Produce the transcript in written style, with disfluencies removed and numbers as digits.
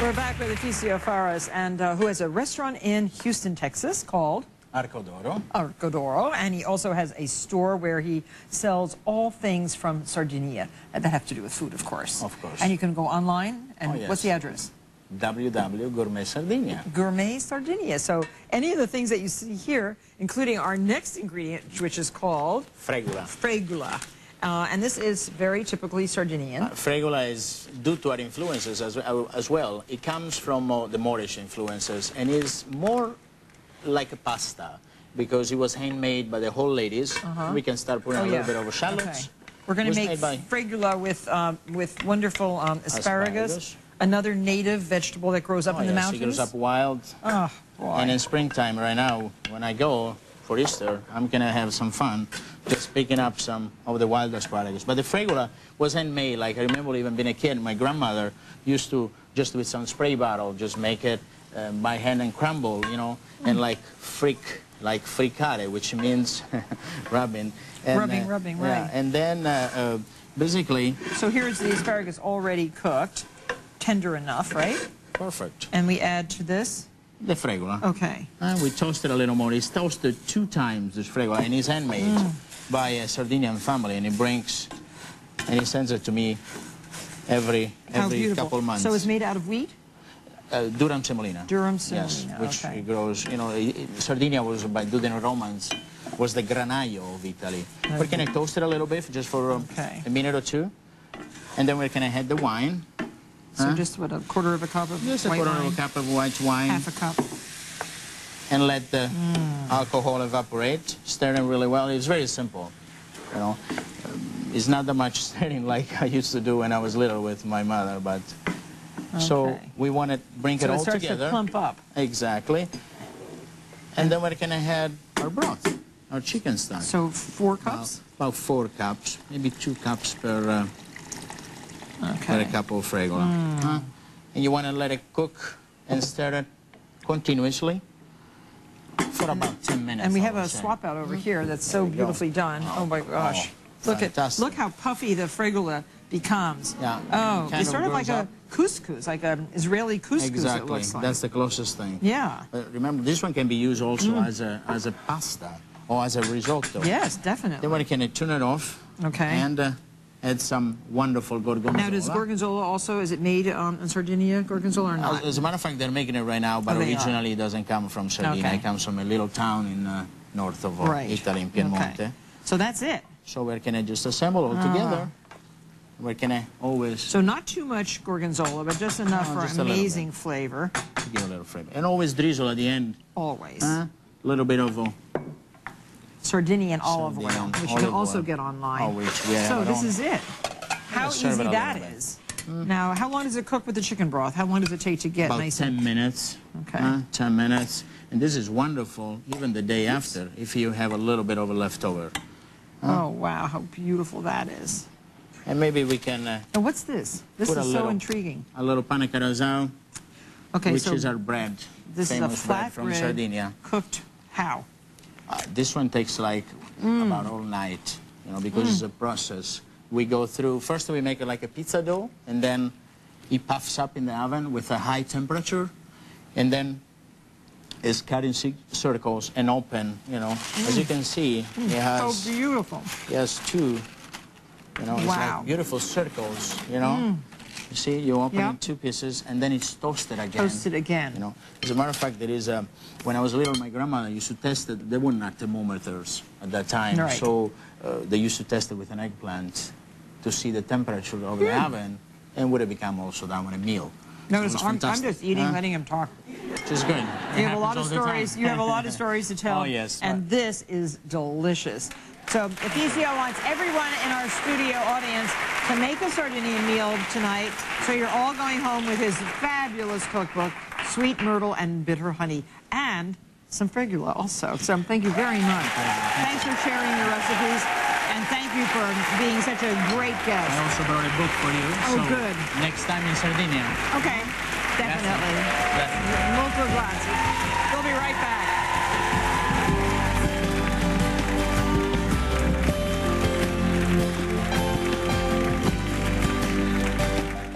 We're back with Efisio Farris, and who has a restaurant in Houston, Texas called Arco d'Oro, and he also has a store where he sells all things from Sardinia that have to do with food, of course. Of course. And you can go online, and yes. what's the address? www.Gourmet Sardinia. Gourmet Sardinia. So any of the things that you see here, including our next ingredient, which is called Fregula. Fregula. And this is very typically Sardinian. Fregula is due to our influences as well. It comes from the Moorish influences and is more like a pasta because it was handmade by the whole ladies. We can start putting a little bit of shallots. Okay. We're going to make Fregula with wonderful asparagus, another native vegetable that grows up in the mountains. It grows up wild. Oh, boy. And in springtime right now, when I go for Easter, I'm going to have some fun just picking up some of the wild asparagus. But the Fregula was handmade. Like, I remember even being a kid, my grandmother used to, just with some spray bottle, just make it by hand and crumble, you know, and like friccare, which means rubbing. And, rubbing, right. Yeah, and then basically... So here's the asparagus already cooked, tender enough, right? Perfect. And we add to this? The Fregula. Okay. And we toast it a little more. It's toasted 2 times, this Fregula, and it's handmade by a Sardinian family, and he sends it to me every couple months. So it's made out of wheat? Durum semolina. Durum semolina, yes, which grows, you know, Sardinia was, by the Romans, was the granaio of Italy. Okay. We're going to toast it a little bit just for a minute or 2, and then we're going to add the wine. So just, what, a quarter of a cup of just white wine? Just a quarter of a cup of white wine. Half a cup. And let the alcohol evaporate. Stir it really well. It's very simple, you know. It's not that much stirring like I used to do when I was little with my mother, but... So we want to bring it all together. So it starts to plump up. Exactly. And then we're going to add our broth, our chicken stock. So 4 cups? About 4 cups, maybe 2 cups per a cup of Fregula. And you want to let it cook and stir it continuously for about 10 minutes. And we have a swap out over here that's so beautifully done. Oh my gosh. Look how puffy the Fregula becomes. Yeah. Oh, it's sort of like a couscous, like an Israeli couscous. Exactly. It looks like. That's the closest thing. Yeah. Remember, this one can be used also as a pasta or as a risotto. Yes, definitely. Then we can turn it off. Okay. And add some wonderful gorgonzola. Now, does gorgonzola also, is it made in Sardinia, gorgonzola, or not? As a matter of fact, they're making it right now, but originally it doesn't come from Sardinia. It comes from a little town in north of Italy, in Piemonte. Okay. So that's it. So we're going to just assemble all together. We're going to always... So not too much gorgonzola, but just enough for amazing flavor. To give a little flavor. And always drizzle at the end. Always. A little bit of... Sardinian olive oil, which you can also get online. Always, yeah. So this is it. How easy that is. Now, how long does it cook with the chicken broth? How long does it take to get nice? About 10 minutes. Okay. 10 minutes. And this is wonderful, even the day after, if you have a little bit of a leftover. Oh, wow, how beautiful that is. And maybe we can... and what's this? This is so intriguing. A little pane carazao, which is our bread. This is a flat from bread Sardinia. Cooked how? This one takes like about all night, you know, because it's a process. We go through, first we make it like a pizza dough, and then it puffs up in the oven with a high temperature, and then it's cut in circles and open, you know. As you can see, it has... So beautiful. It has 2, you know, it's like beautiful circles, you know. You see, you open in 2 pieces, and then it's toasted again. Toasted again. You know, as a matter of fact, there is a... When I was little, my grandmother used to test it. There were not thermometers at that time, so they used to test it with an eggplant to see the temperature of the oven, and would have become also that one a meal. Notice, I'm just eating, letting him talk. Just good. You have a lot of stories. You have a lot of stories to tell. Oh yes. And this is delicious. So Efisio wants everyone in our studio audience to make a Sardinian meal tonight. So you're all going home with his fabulous cookbook, Sweet Myrtle and Bitter Honey, and some Fregula also. So thank you very much. Thanks for sharing your recipes, and thank you for being such a great guest. I also brought a book for you. Oh, so good. Next time in Sardinia. Okay, definitely. Molto grazie. We'll be right back.